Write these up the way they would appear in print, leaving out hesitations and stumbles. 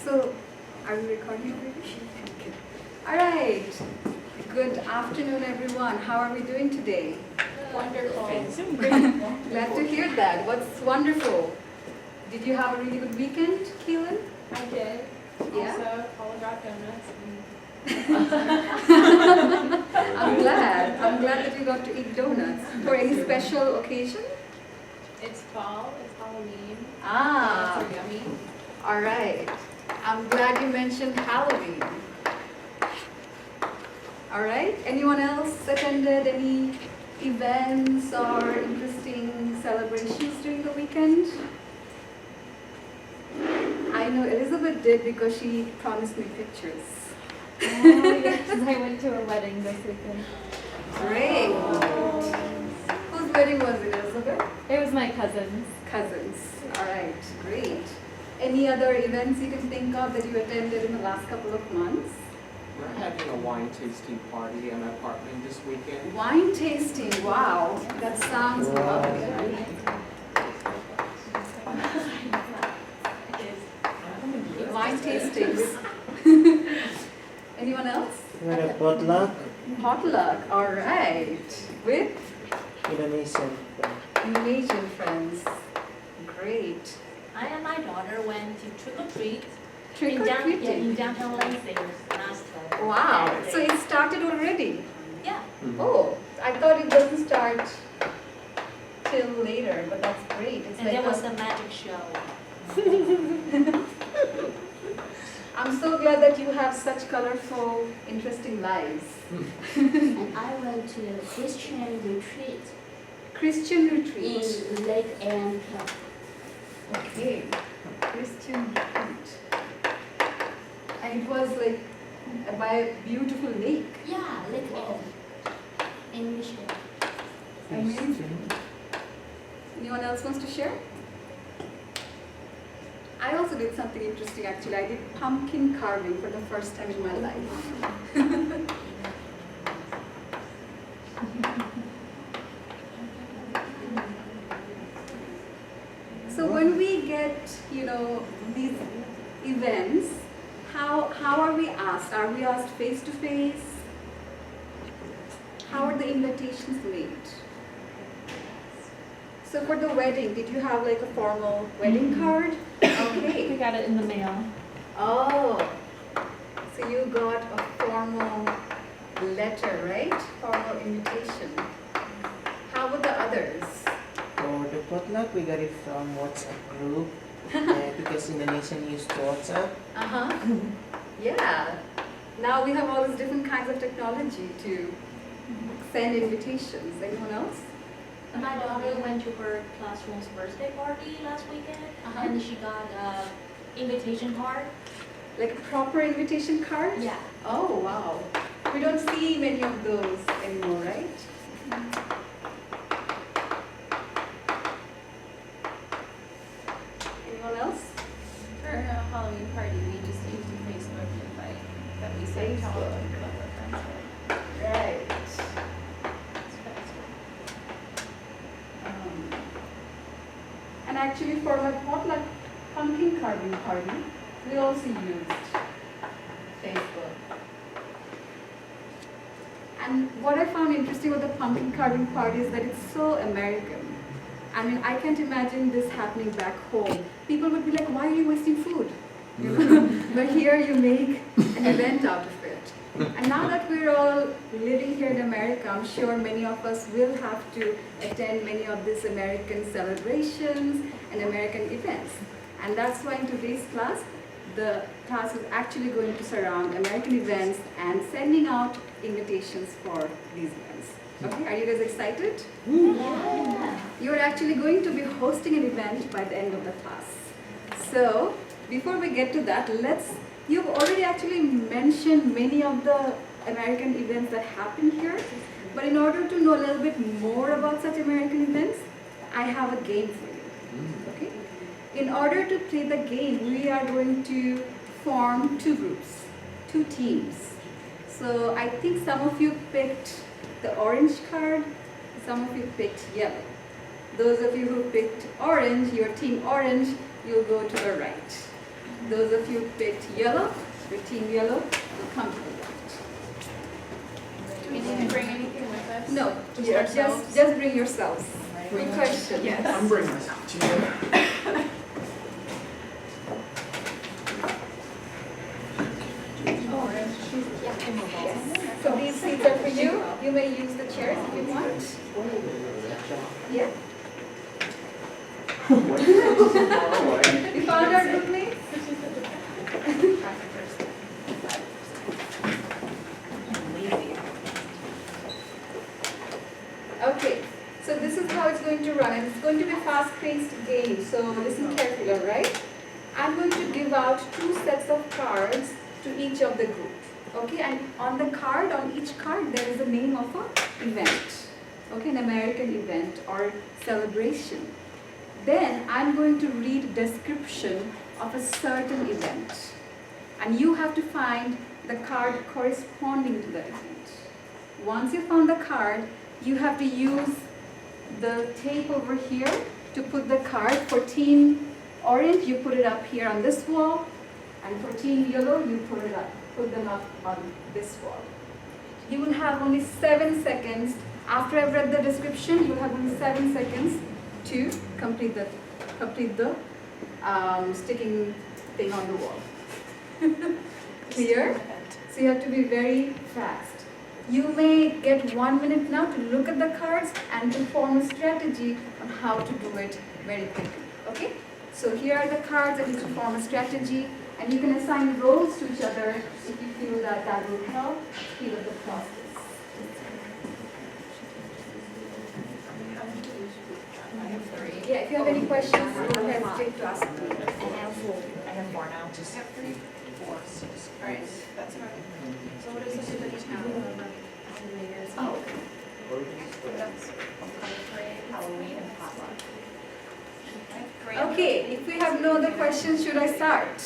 So, are we recording already? Okay. All right. Good afternoon, everyone. How are we doing today? Wonderful. Glad to hear that. What's wonderful? Did you have a really good weekend, Keelan? I did. Yeah? Also, Paula got donuts. I'm glad. I'm glad that you got to eat donuts. For any special occasion? It's fall. It's Halloween. Ah, Donuts are yummy. all right. I'm glad you mentioned Halloween. All right. Anyone else attended any events or interesting celebrations during the weekend? I know Elizabeth did because she promised me pictures. Oh, yes, I went to a wedding this weekend. Great. Whose wedding was it, Elizabeth? It was my cousin's. Cousins. All right. Great. Any other events you can think of that you attended in the last couple of months? We're having a wine tasting party in my apartment this weekend. Wine tasting. Wow. That sounds lovely. Wine tastings. Anyone else? We had a potluck, Potluck. All right. With Indonesian. Indonesian friends. Great. I and my daughter went to trick or treat Trick in, or in treating. downtown Lansing last Wow. Saturday. So it started already. Yeah. Oh, I thought it doesn't start till later, but that's great. It's And like there was a- a magic show. I'm so glad that you have such colorful, interesting lives. And I went to a Christian retreat Christian retreat. in Lake Ann. Okay. Christian retreat. And it was like by a beautiful lake. Yeah, Lake Ann in Michigan. Amazing. Anyone else wants to share? I also did something interesting actually. I did pumpkin carving for the first time in my life. So when we get, these events, how are we asked? Are we asked face to face? How are the invitations made? So for the wedding, did you have like a formal wedding card? We Okay. got it in the mail. Oh, so you got a formal letter, right? Formal invitation. How about the others? For the potluck, we got it from WhatsApp group because Indonesian used WhatsApp. Uh-huh. Yeah. Now we have all these different kinds of technology to send invitations. Anyone else? My daughter went to her classroom's birthday party last weekend, Uh-huh. and she got a invitation card. Like a proper invitation card? Yeah. Oh, wow. We don't see many of those anymore, right? Anyone else? For a Halloween party, we just used a Facebook invite that we sent to all of our friends. Right. It's faster. And actually for my potluck pumpkin carving party, we also used Facebook. And what I found interesting with the pumpkin carving party is that it's so American. I mean, I can't imagine this happening back home. People would be like, why are you wasting food? You know? But here you make an event out of it. And now that we're all living here in America, I'm sure many of us will have to attend many of these American celebrations and American events. And that's why in today's class, the class is actually going to surround American events and sending out invitations for these events. Okay, are you guys excited? Yeah. You're actually going to be hosting an event by the end of the class. So, before we get to that, you've already actually mentioned many of the American events that happen here. But in order to know a little bit more about such American events, I have a game for you. Okay? In order to play the game, we are going to form two groups, two teams. So I think some of you picked the orange card, some of you picked yellow. Those of you who picked orange, your team orange, you'll go to the right. Those of you who picked yellow, your team yellow, will come to the left. Do we need to bring anything with us? No, Just yeah, ourselves? just bring yourselves. Good question. Yes. I'm bringing myself to you. Yes. So these seats are for you. You may use the chairs if you want. Yeah. You found our group name? Okay, so this is how it's going to run, and it's going to be a fast-paced game, so listen carefully, all right? I'm going to give out 2 sets of cards to each of the group, okay? And on the card, on each card, there is the name of an event, okay? An American event or celebration. Then I'm going to read description of a certain event, and you have to find the card corresponding to the event. Once you found the card, you have to use the tape over here to put the card. For team orange, you put it up here on this wall, and for team yellow, you put them up on this wall. You will have only 7 seconds. After I've read the description, you will have only 7 seconds to complete the sticking thing on the wall. Clear? So you have to be very fast. You may get 1 minute now to look at the cards and to form a strategy on how to do it very quickly. Okay? So here are the cards, and you can form a strategy, and you can assign roles to each other if you feel that that will help speed up the process. Yeah, if you have any questions, don't hesitate to ask me. I have 4 now. Just have 3, 4, 6. All right, that's about it. So what is the village now? Oh, That's Halloween and potluck. great. Okay, if we have no other questions, should I start?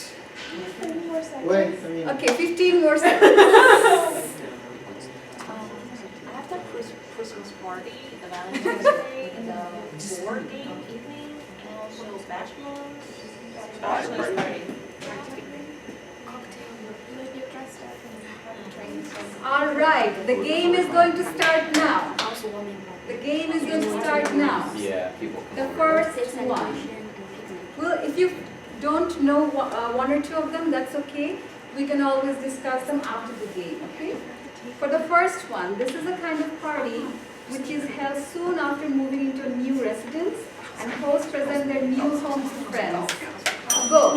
10 more seconds. Wait, I mean, Okay, 15 more seconds. I have the Christmas party, the Valentine's Day, the board game evening, and also bachelor's. Bachelor's party. You might get dressed up and have a train. All right, the game is going to start now. Also warming up. The game is going to start now. Yeah, people. The first one. Well, if you don't know one or two of them, that's okay. We can always discuss them after the game, okay? For the first one, this is a kind of party which is held soon after moving into a new residence, and hosts present their new homes to friends. Go.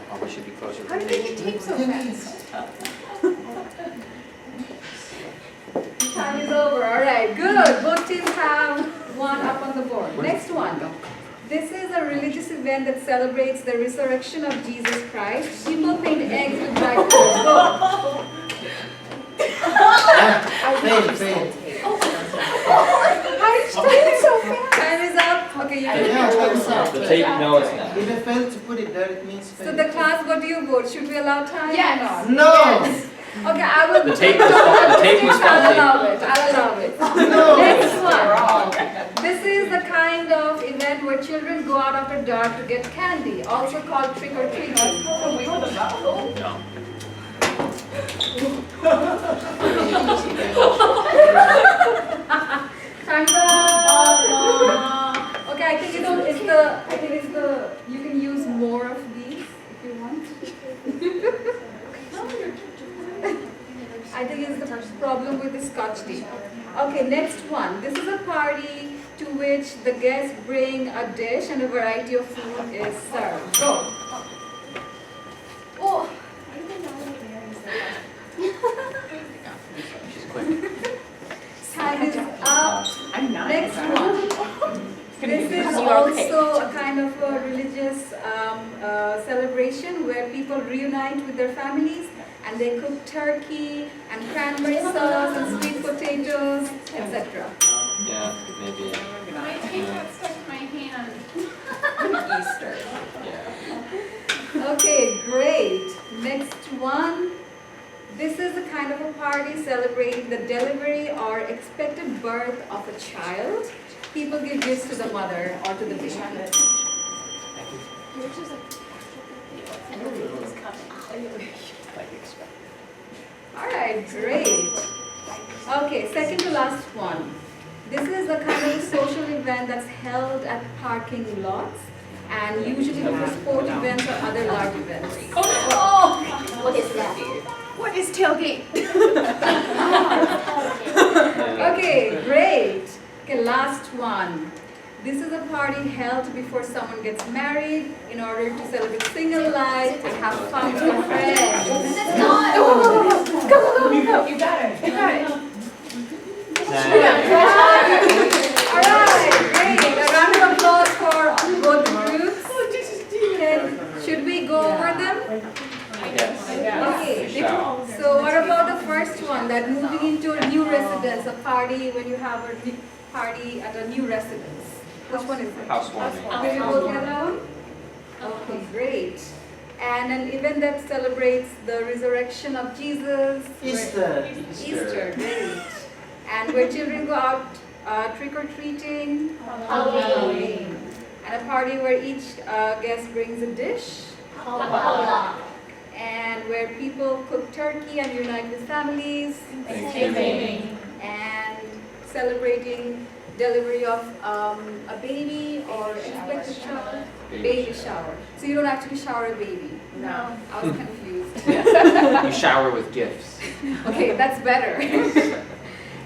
Oh, we should be closer. How did they get taped so fast? Time is over. All right, good. Both teams have one up on the board. Next one. This is a religious event that celebrates the resurrection of Jesus Christ. People paint eggs with bright colors. Go. fail. How did you do it so fast? Time is up. Okay, you can. Yeah, time's up. The tape, no, it's not. If I fail to put it there, it means fail. So the class, what do you vote? Should we allow time Yes. or not? No! Okay, I will. The tape was faulty. The tape was I'll faulty. allow it. I'll allow it. No! Next one. This is the kind of event where children go out after dark to get candy, also called trick or treating. No. Time's up. Okay, I think it's the. You can use more of these if you want. I think it's the problem with the Scotch tape. Okay, next one. This is a party to which the guests bring a dish and a variety of food is served. Go. Oh. She's quick. Time is up. I'm not. Next one. This is also a kind of a religious celebration where people reunite with their families and they cook turkey and cranberry sauce and sweet potatoes, etc. Yeah, maybe. My tape got stuck in my hand on Easter. Yeah. Okay, great. Next one. This is a kind of a party celebrating the delivery or expected birth of a child. People give gifts to the mother or to the baby. Who's coming? All right, great. Okay, second to last one. This is a kind of social event that's held at parking lots and usually for sport events or other large events. What is that? What is tailgate? Okay, great. Okay, last one. This is a party held before someone gets married in order to celebrate single life and have fun with your friends. You got it. You got it. All right, great. A round of applause for both groups. Should we go over them? Okay. So what about the first one, that moving into a new residence, a party when you have a new party at a new residence? Which one is it? Housewarming. Did you go to the other one? Okay, great. And an event that celebrates the resurrection of Jesus. Easter. Easter, great. And where children go out trick-or-treating. Halloween. And a party where each guest brings a dish. Holla. And where people cook turkey and unite with families. Thanksgiving. And celebrating delivery of a baby or expected child. Baby shower. So you don't actually shower a baby. No. I was confused. You shower with gifts. Okay, that's better.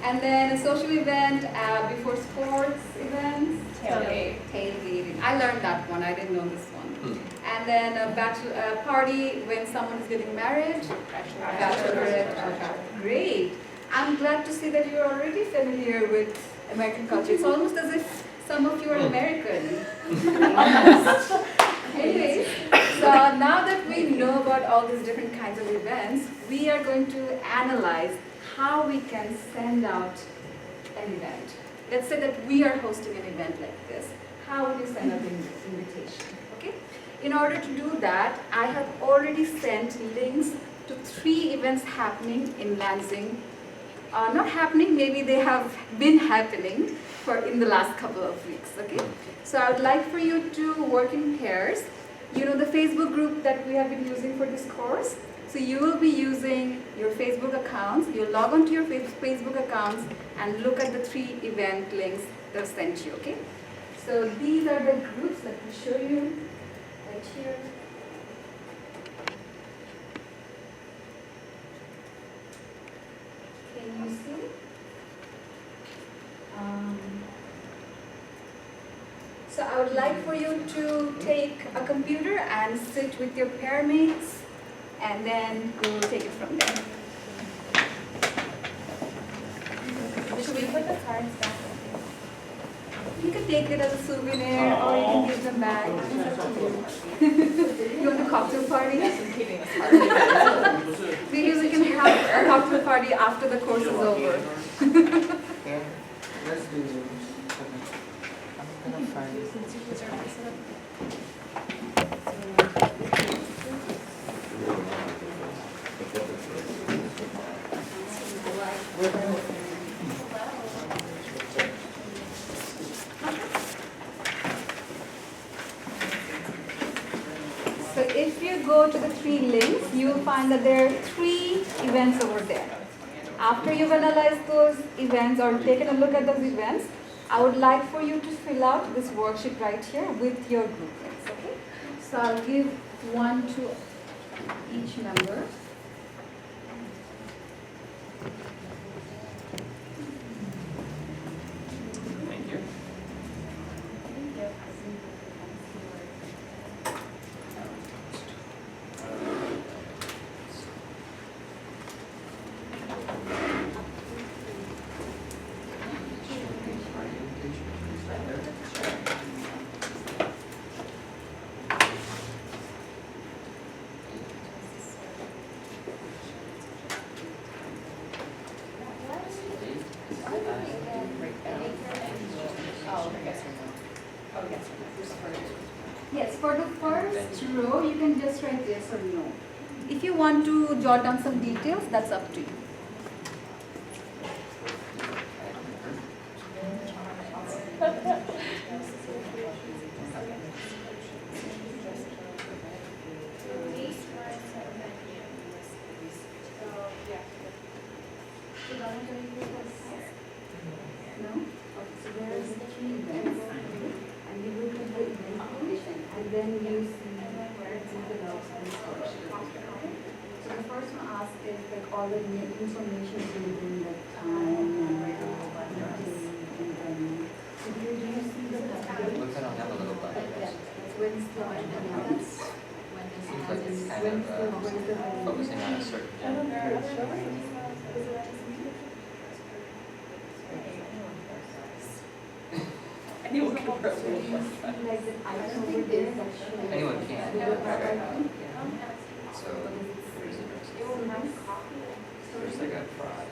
And then a social event before sports events. Tailgate. Tailgating. I learned that one. I didn't know this one. And then a bachelor party when someone is getting married. Bachelorette. Great. I'm glad to see that you're already familiar with American culture. It's almost as if some of you are American. Anyways, so now that we know about all these different kinds of events, we are going to analyze how we can send out an event. Let's say that we are hosting an event like this. How would you send out an invitation? Okay? In order to do that, I have already sent links to 3 events happening in Lansing. Not happening, maybe they have been happening in the last couple of weeks, okay? So I would like for you to work in pairs. You know the Facebook group that we have been using for this course? So you will be using your Facebook accounts. You'll log on to your Facebook accounts and look at the 3 event links that I've sent you, okay? So these are the groups. Let me show you right here. Can you see? So I would like for you to take a computer and sit with your pair mates, and then we will take it from there. Should we put the cards back? You can take it as a souvenir, or you can give them back. You want a cocktail party? Maybe we can have a cocktail party after the course is over. Yeah, let's do this. I'm gonna find it. So if you go to the 3 links, you will find that there are 3 events over there. After you've analyzed those events or taken a look at those events, I would like for you to fill out this worksheet right here with your group links, okay? So I'll give one to each member. Thank you. Yes, for the first row, you can just write yes or no. If you want to jot down some details, that's up to you. then you see envelopes and solutions. So the first one asks if like all the information is within the time and the date and then. So do you see the date? Looks like I don't have a little button. Yeah, when's the Seems like it's kind of focusing on a certain thing. Anyone can like the item over there that shows. Anyone can, Yeah. right? So there's a So there's like a fraud.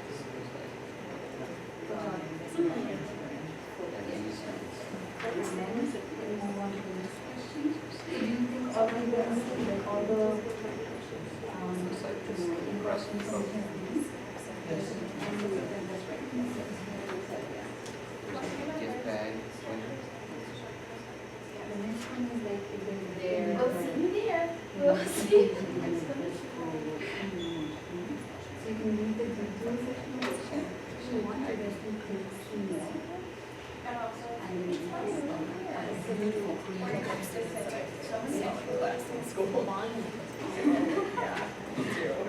And these things. and then we move on to the next question. Do you think all the like all the Looks like this impressions impressive. of these? Yes. And that's right. There's a gift bag. The next one is like if they're there. We'll see you there. We'll see. So you can read the details section. If you want, I guess you can see that. And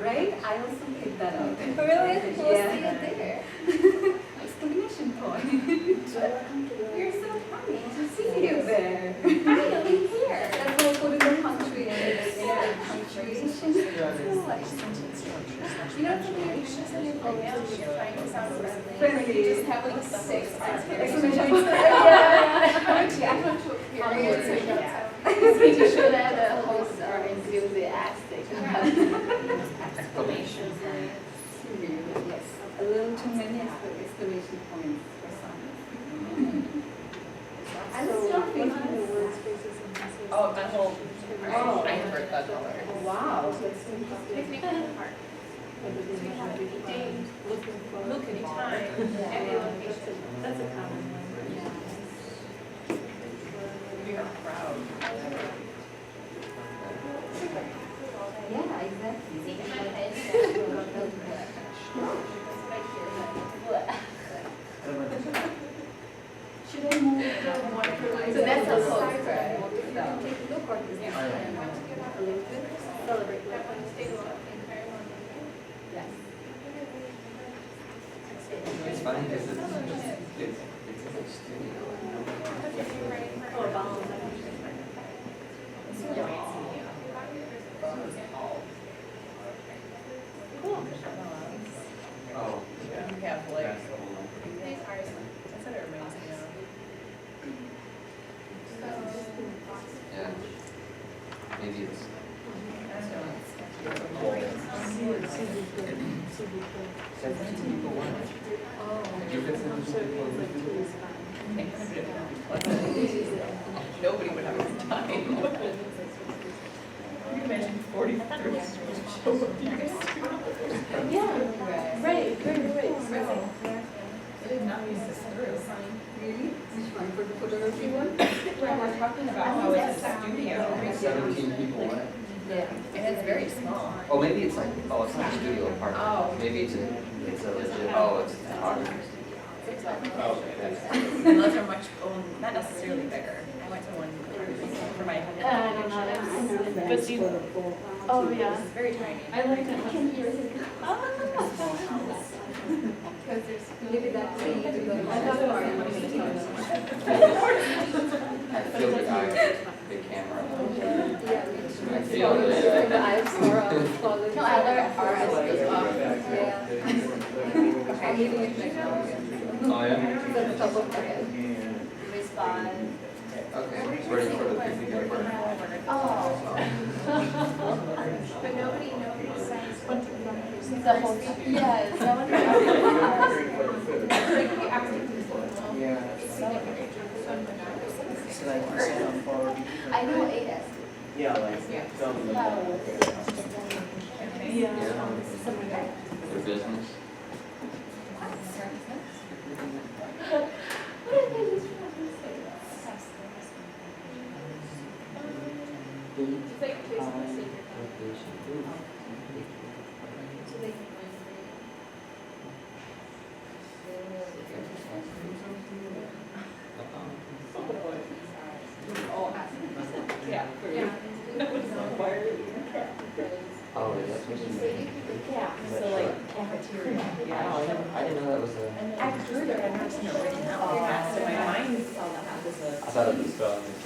right? I also picked that up. Really? We'll Yeah. see you there. Exclamation point. You're so funny. To see you there. Finally here. That's why I put in the punctuation. Punctuation. You know, it's okay, you should send an email just trying to sound friendly. Friendly. You just have like 6 Exclamation point. Yeah. Actually, I'm not sure if you're so you don't sound. Making sure that the hosts are enthusiastic. Exclamations. Yes, a little too many exclamation points for some. I'm still thinking the words faces and faces. Oh, that whole, Oh. I heard that color. Wow. Picnic in the park. So you have any date, look anytime, and the location. That's a common one. We are proud. Yeah, exactly. See, in my head, that's what I hear, but. Should I move the water? So that's a side? postcard. You can take a look or is this a little bit? Celebrate. Yes. It's funny because it's in a studio. Oh, yeah. We have like, That's the whole- that's what it reminds me of. Yeah. Maybe it's. Seventeen people went. You could send people Nobody would have enough time. Can you imagine 43 students show up to your school? Yeah, right. I did not use this through. Really? Which one? For the photography one? We're talking about how it's a studio. 17 people went. Yeah. And it's very small. Oh, maybe it's like, oh, it's not a studio apartment. Oh. Maybe it's a legit, oh, it's a photography studio. And those are much, not necessarily bigger. I went to one for my. But you. Oh, yeah. It's very tiny. I like it. Because there's maybe that's the I feel the eye, the camera. I feel it. the eyes are No, I learned ours as well. Yeah. I'm leaving it like that. Oh, yeah? It's at the top of my head. Respond. Okay, ready for the picnic at work. Oh. But nobody knows the whole thing. Yes, no one Yeah. It's like for. I know AS. Yeah, like. Yeah. Their business. It's like a place of secret. So they can All aspects. Yeah. Oh, is that supposed to be? So like cafeteria. Yeah. I didn't know that was a, I've heard it, I've never seen it written out like that, so my mind was I thought it was spelled in the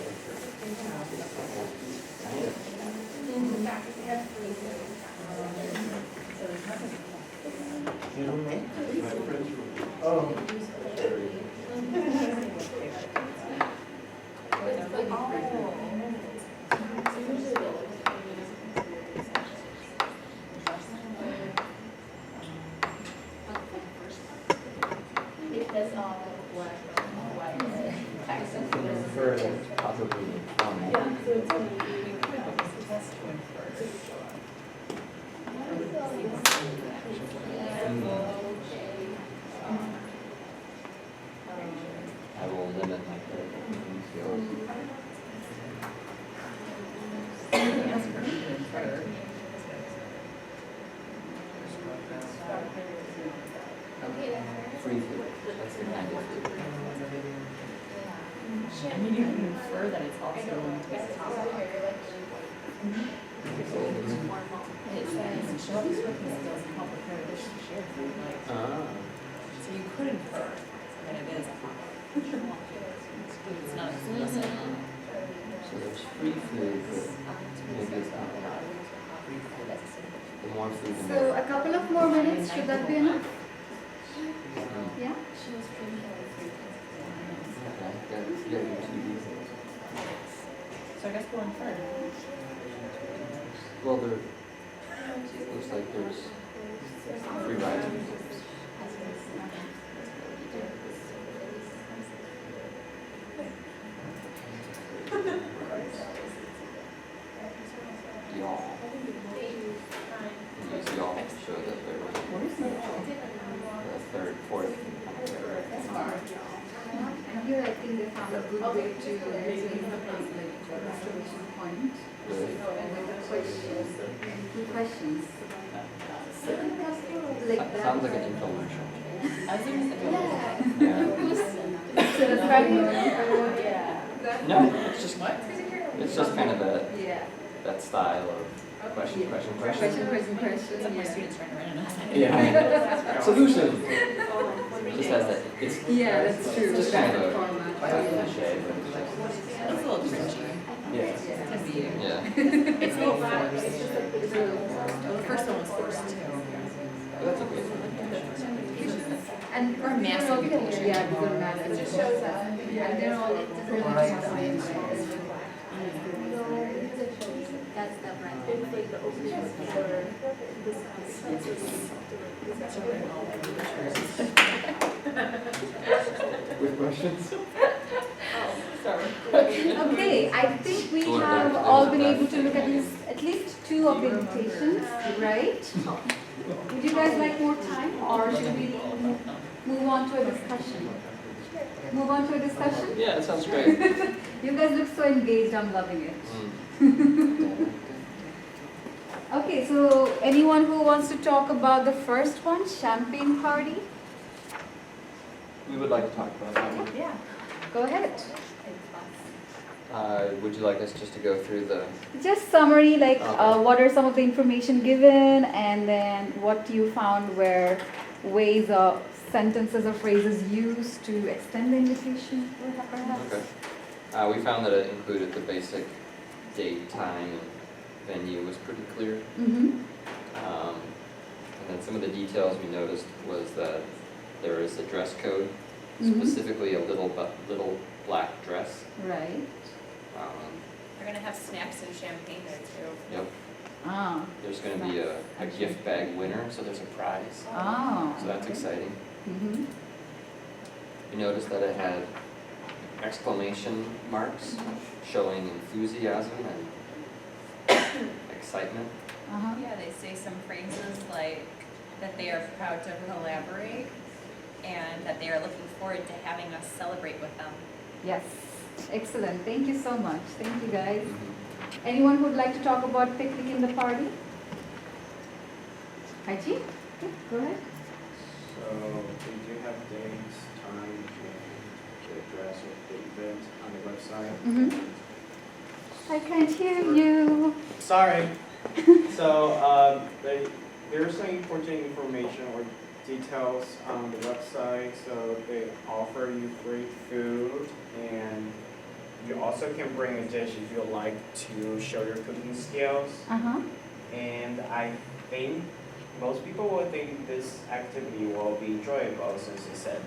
Your roommate? Oh. For possibly, I will limit my critical thinking skills. Free food, that's the kind of food. I mean, you can infer that it's also this topic. It says, show these working skills and help prepare a dish to share food, like, Ah. so you could infer that it is a topic. It's not explicit. So there's free food, but maybe it's not allowed. The more food, the So more. a couple of more minutes, should that be enough? Mm. Yeah? Okay, got your 2 reasons. So I guess we'll infer. Well, looks like there's free rides. Y'all. Use y'all to show that they're the third, fourth. And here I think they found a good way to explain the exclamation point. Really? And with the questions, two questions. Sounds Like that. like an infomercial. I was even thinking. Yeah. So that's right. No, it's just, What? it's just kind of Yeah. that style of question. Question, Question. question. It's like my Yeah. students trying to write an essay. Yeah. Solution. Just has that, it's Yeah, that's true. just kind of a Format. cliche, but it's just, It's a little cringy. yeah. To be. Yeah. It's a little forced. Well, the first one was forced too. But that's okay. And Or mass they're all- education. Yeah, these are mass It just education. shows up. Yeah, they're all That's the brand. With questions? Okay, I think we have all been able to look at least two of the invitations, right? Would you guys like more time, or should we move on to a discussion? Move on to a discussion? Yeah, it sounds great. You guys look so engaged, I'm loving it. Mm. Okay, so anyone who wants to talk about the first one, champagne party? We would like to talk about that one. Yeah, go ahead. Would you like us just to go through the, Just summary, like Okay. what are some of the information given, and then what you found were ways of sentences or phrases used to extend the invitation, perhaps? okay. We found that it included the basic date, time, and venue was pretty clear. Mm-hmm. And then some of the details we noticed was that there is a dress code, Mhm. specifically a little black dress. Right. We're gonna have snacks and champagne there too. Yep, Ah. there's gonna be a gift bag winner, so there's a prize, Ah. so that's exciting. Mm-hmm. We noticed that it had exclamation marks showing enthusiasm and excitement. Uh-huh. Yeah, they say some phrases like that they are proud to collaborate and that they are looking forward to having us celebrate with them. Yes. Excellent. Thank you so much. Thank you, guys. Mhm. Anyone who would like to talk about picnic in the party? Haji? Go ahead. So we do have dates, time, and the address of the event on the website. Mhm. I can't hear you. Sorry. So, there's some important information or details on the website. So they offer you free food, and you also can bring a dish if you like to show your cooking skills. Uh-huh. And I think most people will think this activity will be enjoyable since it's a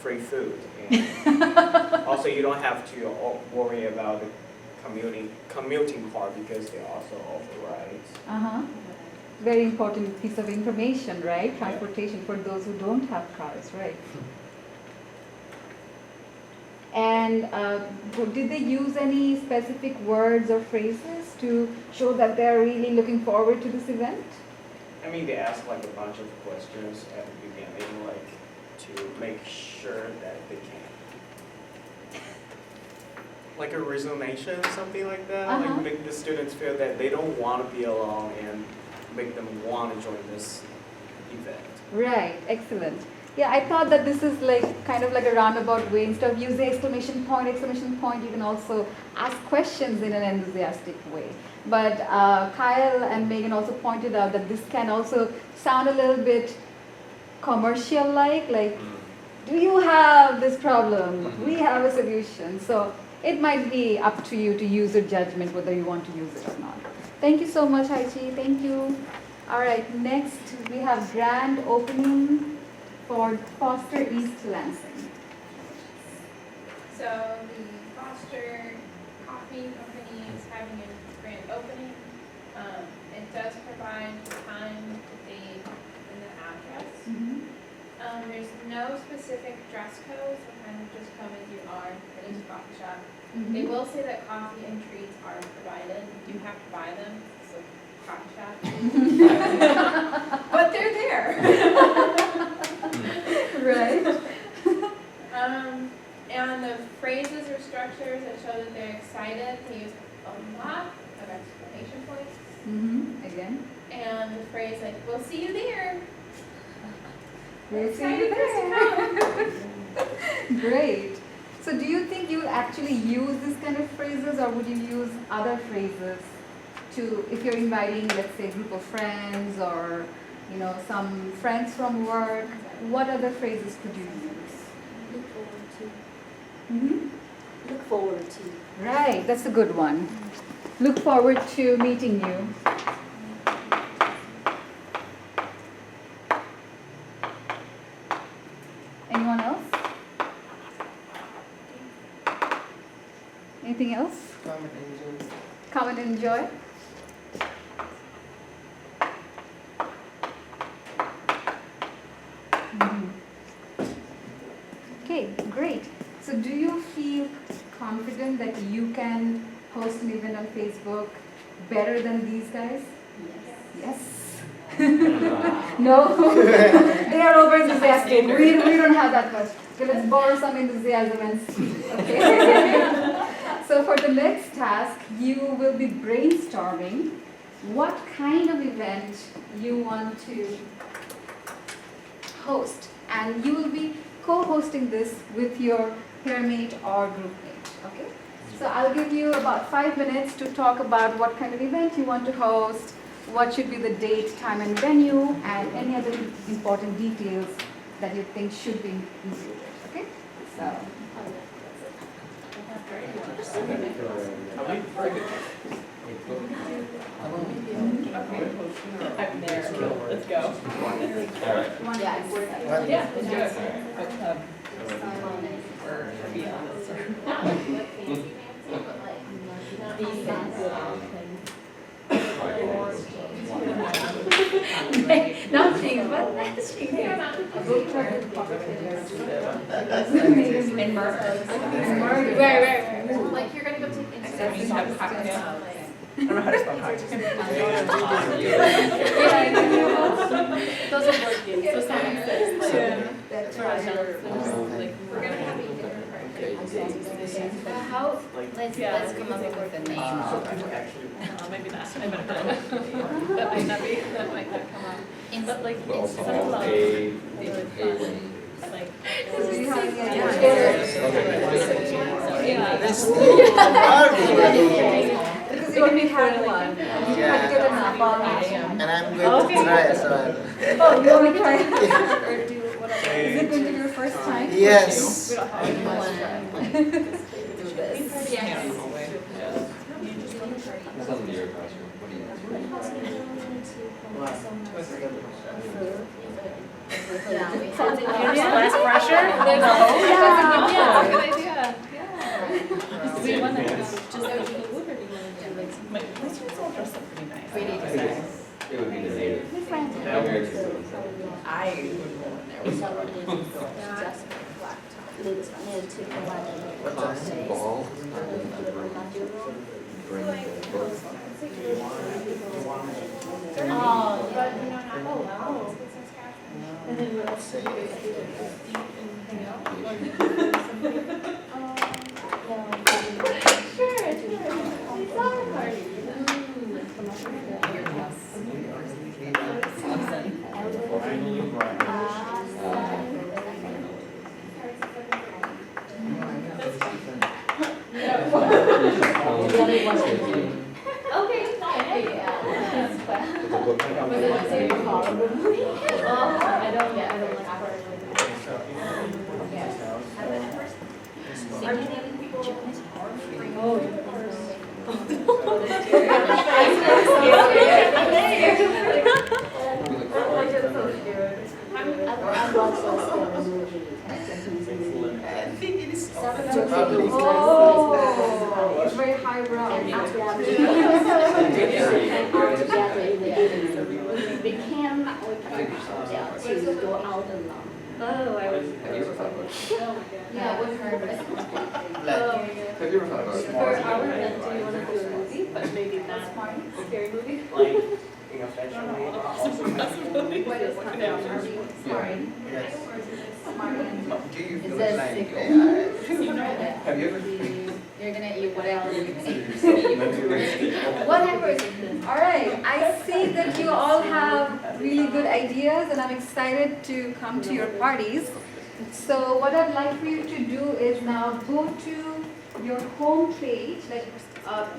free food. And also, you don't have to worry about the commuting part because they also offer rides. Uh-huh. Very important piece of information, right? Transportation for those who don't have cars, right? And did they use any specific words or phrases to show that they're really looking forward to this event? I mean, they ask like a bunch of questions at the beginning, like to make sure that they can. Like a resignation, something like that. Uh-huh. Like make the students feel that they don't want to be alone and make them want to join this event. Right, excellent. Yeah, I thought that this is like kind of like a roundabout way. Instead of using exclamation point, you can also ask questions in an enthusiastic way. But Kyle and Megan also pointed out that this can also sound a little bit commercial-like, like, do you have this problem? We have a solution. So it might be up to you to use your judgment whether you want to use it or not. Thank you so much, Haichi. Thank you. All right, next we have grand opening for Foster East Lansing. So the Foster Coffee Company is having a grand opening. It does provide the time, the date, and the address. There's no specific dress code, so kind of just come as you are. It is a coffee shop. They will say that coffee and treats are provided. You have to buy them. It's a coffee shop. But they're there. Right. And the phrases or structures that show that they're excited, they use a lot of exclamation points. Again. And the phrase like, we'll see you there. We'll see you Excited for us to there. Great. So do you think you will actually use this kind of phrases, or would you use other phrases to, if you're inviting, let's say, a group of friends or, you know, some friends from work, what other phrases could you use? Look forward to. Mm-hmm. Look forward to. Right, that's a good one. Look forward to meeting you. Anyone else? Anything else? Come and enjoy. Come and enjoy. Okay, great. So do you feel confident that you can host an event on Facebook better than these guys? Yes. No? They are over enthusiastic. We don't have that much. Okay, let's borrow some enthusiasm and see. Okay? So for the next task, you will be brainstorming what kind of event you want to host. And you will be co-hosting this with your peermate or groupmate. Okay? So I'll give you about 5 minutes to talk about what kind of event you want to host, what should be the date, time, and venue, and any other important details that you think should be included. Okay? So. I'm there. Let's go. Yes. Yeah, let's do it. Book club. Or beyond. Nothing, but that's she. And murder. Right. Like you're gonna go take Except you have cocktails. I don't know how to spell cocktails. Those are board games, so something says, That's like, We're gonna have a dinner party. How, let's come up with a name. maybe not, I better not. That might not be, that might not come up. But like, it's something about like. Do you have any Yeah. ideas? So, yeah. This only had one. You had to get an apple. And I'm going to try as well. Oh, you want to try or do whatever? Is it going to be your first time? Yes. We don't have any Do this. That's not your classroom. What do you? Less pressure? Yeah. Good idea. Do you want to just go to the loop or do you want to do like, my students all dress up pretty nice. I think it would be the native. Classic ball. Bring the books. Oh, but you know, not business casual. And then let's say, I think it is open to public. Oh, it's very highbrow. We can to go out alone. Oh, I was. Have you ever thought about it? Yeah, with her. Have you ever thought about it? For our event, do you want to do a movie, but maybe not scary movie? Like, you know, fashion week, also What is Smart. Yes. Do you It feel says like sickle. have you ever You're gonna eat whatever you considered yourself mentally? Whatever. All right. I see that you all have really good ideas, and I'm excited to come to your parties. So what I'd like for you to do is now go to your home page. Like,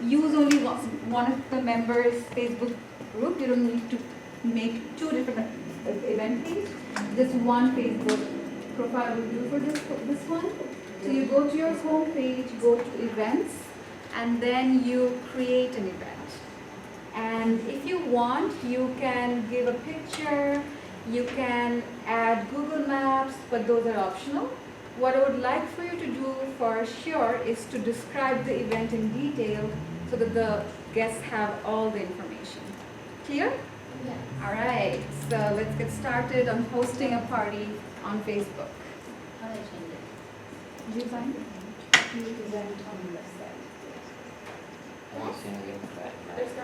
use only one of the members' Facebook group. You don't need to make two different event pages. Just one Facebook profile will do for this one. So you go to your home page, go to events, and then you create an event. And if you want, you can give a picture, you can add Google Maps, but those are optional. What I would like for you to do for sure is to describe the event in detail so that the guests have all the information. Clear? Yeah. All right, so let's get started on hosting a party on Facebook. How do I change it? Did you find it? You event on the website. I want to see anything like that.